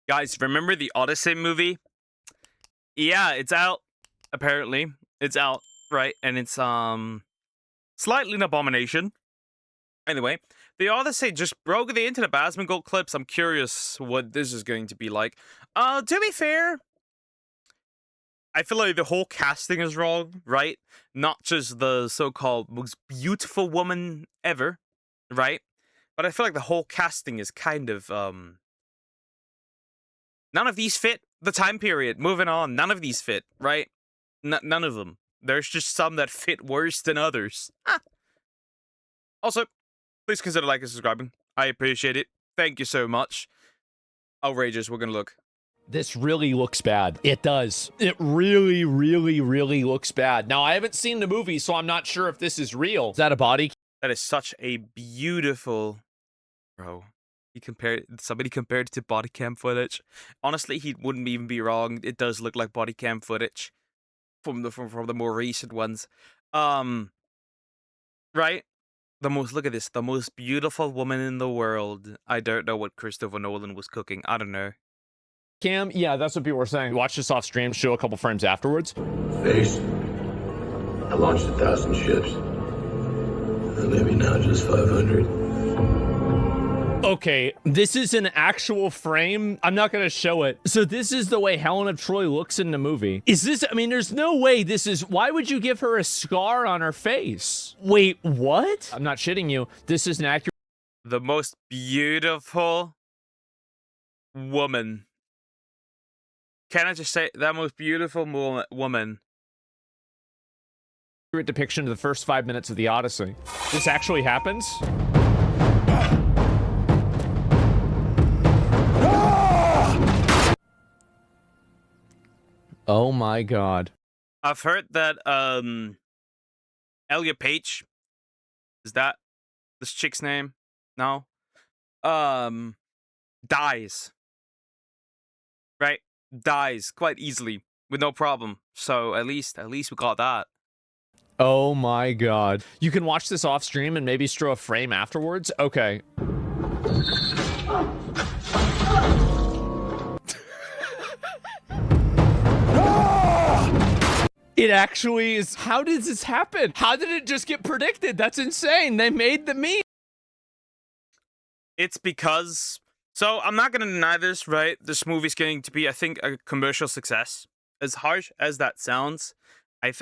Guys, remember the Odyssey movie? Yeah, it's out. Apparently, it's out, right? And it's slightly an abomination. Anyway, the Odyssey just broke the internet by Asmongold Clips. I'm curious what this is going to be like. To be fair, I feel like the whole casting is wrong, right? Not just the so-called most beautiful woman ever, right? But I feel like the whole casting is kind of none of these fit the time period. Moving on, none of these fit, right? None of them. There's just some that fit worse than others. Also, please consider liking and subscribing. I appreciate it. Thank you so much. Outrageous. We're gonna look. This really looks bad. It does. It really, really, really looks bad. Now, I haven't seen the movie, so I'm not sure if this is real. Is that a body? That is such a beautiful... Bro. Somebody compared it to body cam footage. Honestly, he wouldn't even be wrong. It does look like body cam footage from the more recent ones. Right? Look at this. The most beautiful woman in the world. I don't know what Christopher Nolan was cooking. I don't know. Cam? Yeah, that's what people were saying. Watch this off stream, show a couple frames afterwards. Face. I launched 1,000 ships. And maybe now just 500. Okay, this is an actual frame. I'm not gonna show it. So this is the way Helen of Troy looks in the movie. Is this, I mean, there's no way this is, why would you give her a scar on her face? Wait, what? I'm not shitting you. This is an accurate. The most beautiful woman. Can I just say, that most beautiful woman. Depiction of the first 5 minutes of the Odyssey. This actually happens? Oh my god. I've heard that Elliot Page, is that this chick's name? No. Dies. Right? Dies quite easily with no problem. So at least we got that. Oh my god. You can watch this off stream and maybe throw a frame afterwards? Okay. It actually is. How did this happen? How did it just get predicted? That's insane. They made the meme. It's because... So, I'm not going to deny this, right? This movie's going to be, I think, a commercial success. As harsh as that sounds,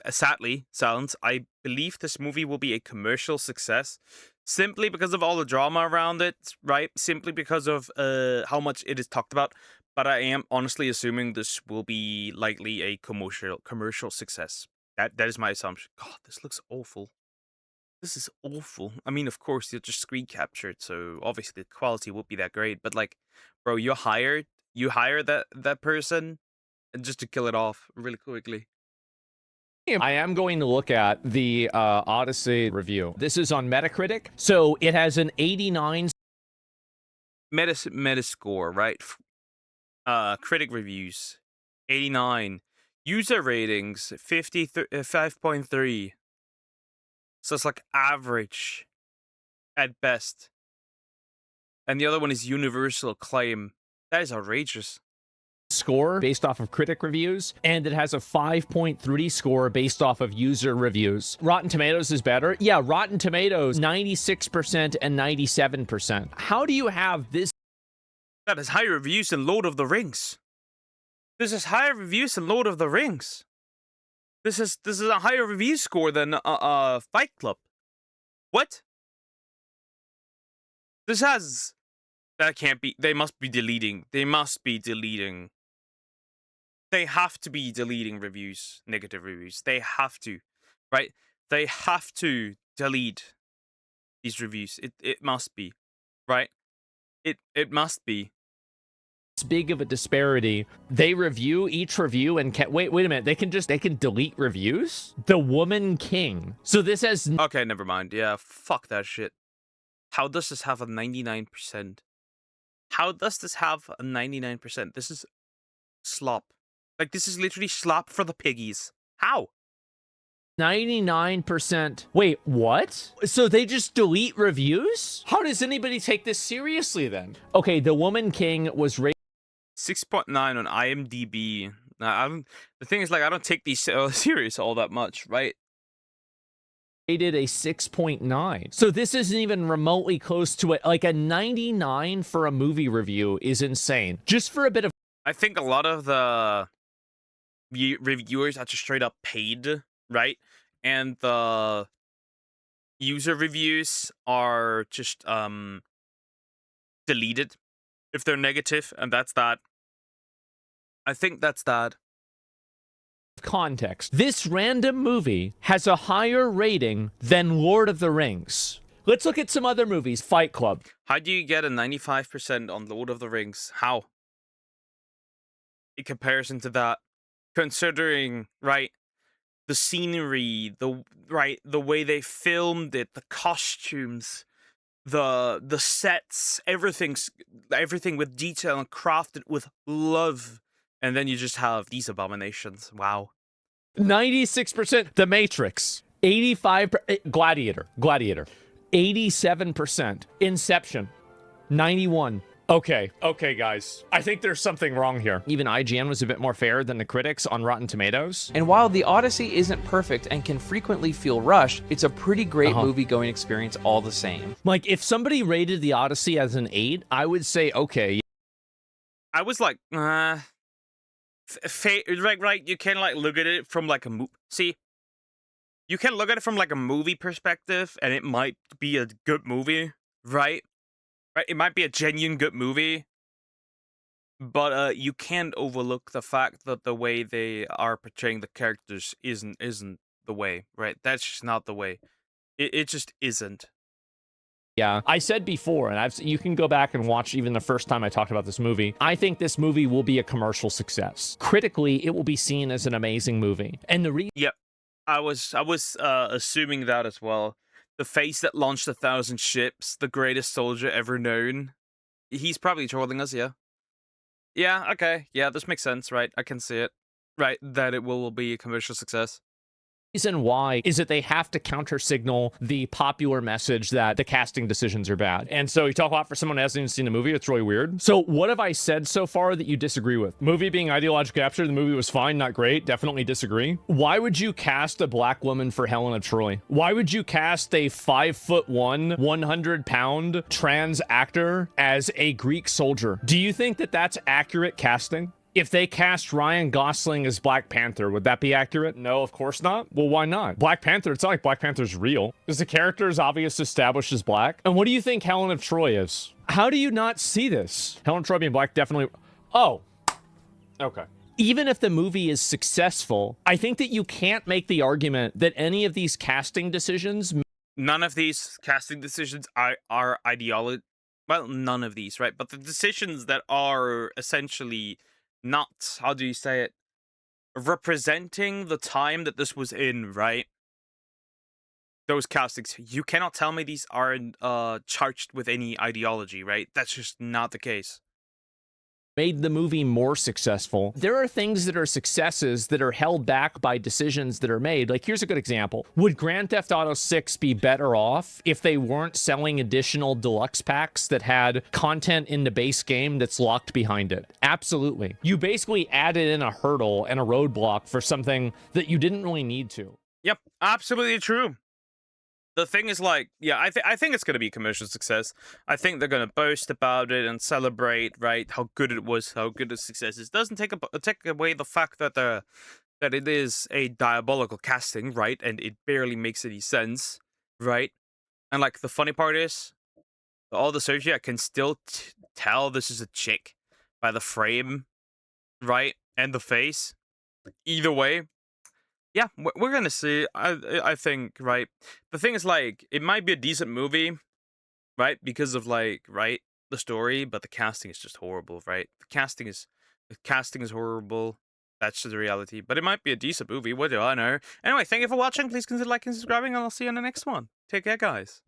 sadly sounds, I believe this movie will be a commercial success. Simply because of all the drama around it, right? Simply because of how much it is talked about. But I am honestly assuming this will be likely a commercial success. That is my assumption. God, this looks awful. This is awful. I mean, of course, you're just screen captured, so obviously the quality won't be that great. But like, bro, you hire that person just to kill it off really quickly. I am going to look at the Odyssey review. This is on Metacritic, so it has an 89. Metascore, right? Critic reviews 89, user ratings 5.3. So it's like average at best. And the other one is universal acclaim. That is outrageous. Score based off of critic reviews, and it has a 5.3 score based off of user reviews. Rotten Tomatoes is better. Yeah, Rotten Tomatoes 96% and 97%. How do you have this? That is higher reviews than Lord of the Rings. This is higher reviews than Lord of the Rings. This is a higher review score than Fight Club. What? This has... That can't be... They must be deleting. They must be deleting. They have to be deleting reviews. Negative reviews. They have to. Right? They have to delete these reviews. It must be. Right? It must be. Big of a disparity. They review each review and wait a minute, they can delete reviews. The Woman King. So this has okay, never mind. Yeah, fuck that shit. How does this have a 99%? How does this have a 99%? This is slop. Like, this is literally slop for the piggies. How? 99%. Wait, what? So they just delete reviews? How does anybody take this seriously then? Okay, The Woman King was rated 6.9 on IMDb. The thing is, like, I don't take these serious all that much, right? Rated a 6.9. So this isn't even remotely close to it. Like a 99 for a movie review is insane. Just for a bit of I think a lot of the reviewers are just straight up paid, right? And the user reviews are just deleted if they're negative, and that's that. I think that's that. context, this random movie has a higher rating than Lord of the Rings. Let's look at some other movies. Fight Club. How do you get a 95% on Lord of the Rings? How? In comparison to that, considering, right, the scenery, the way they filmed it, the costumes, the sets, everything with detail and crafted with love, and then you just have these abominations. Wow. 96%. The Matrix. 85%. Gladiator. 87%. Inception. 91. Okay, guys. I think there's something wrong here. Even IGN was a bit more fair than the critics on Rotten Tomatoes. And while The Odyssey isn't perfect and can frequently feel rushed, it's a pretty great movie-going experience all the same. Like, if somebody rated The Odyssey as an 8, I would say, okay. I was like, right, you can, like, look at it from, like, see, you can look at it from, like, a movie perspective, and it might be a good movie, right? Right, it might be a genuine good movie, but you can't overlook the fact that the way they are portraying the characters isn't the way, right? That's just not the way. It just isn't. Yeah, I said before, and you can go back and watch even the first time I talked about this movie. I think this movie will be a commercial success. Critically, it will be seen as an amazing movie. And the Yep, I was assuming that as well. The face that launched 1,000 ships, the greatest soldier ever known. He's probably trolling us, yeah. Yeah, okay. Yeah, this makes sense, right? I can see it. Right, that it will be a commercial success. reason why is that they have to counter signal the popular message that the casting decisions are bad. And so you talk a lot for someone who hasn't even seen the movie. It's really weird. So what have I said so far that you disagree with? Movie being ideological capture, the movie was fine, not great. Definitely disagree. Why would you cast a black woman for Helena Troy? Why would you cast a 5'1", 100-pound trans actor as a Greek soldier? Do you think that that's accurate casting? If they cast Ryan Gosling as Black Panther, would that be accurate? No, of course not. Well, why not? Black Panther, it's not like Black Panther's real. Is the character as obvious established as black? And what do you think Helen of Troy is? How do you not see this? Helen of Troy being black definitely... Oh. Okay. Even if the movie is successful, I think that you can't make the argument that any of these casting decisions... None of these casting decisions are ideology. Well, none of these, right? But the decisions that are essentially... not, how do you say it, representing the time that this was in, right? Those castings, you cannot tell me these aren't charged with any ideology, right? That's just not the case. Made the movie more successful. There are things that are successes that are held back by decisions that are made. Like, here's a good example. Would Grand Theft Auto 6 be better off if they weren't selling additional deluxe packs that had content in the base game that's locked behind it? Absolutely. You basically added in a hurdle and a roadblock for something that you didn't really need to. Yep, absolutely true. The thing is, like, yeah, I think it's going to be a commercial success. I think they're going to boast about it and celebrate, right, how good it was, how good the success is. It doesn't take away the fact that that it is a diabolical casting, right, and it barely makes any sense, right? And, like, the funny part is, all the surgery, I can still tell this is a chick by the frame, right, and the face. Either way. Yeah, we're gonna see. I think, right. The thing is, like, it might be a decent movie, right, because of, like, right, the story, but the casting is just horrible, right? The casting is horrible. That's just the reality. But it might be a decent movie. What do I know? Anyway, thank you for watching. Please consider liking and subscribing, and I'll see you on the next one. Take care, guys.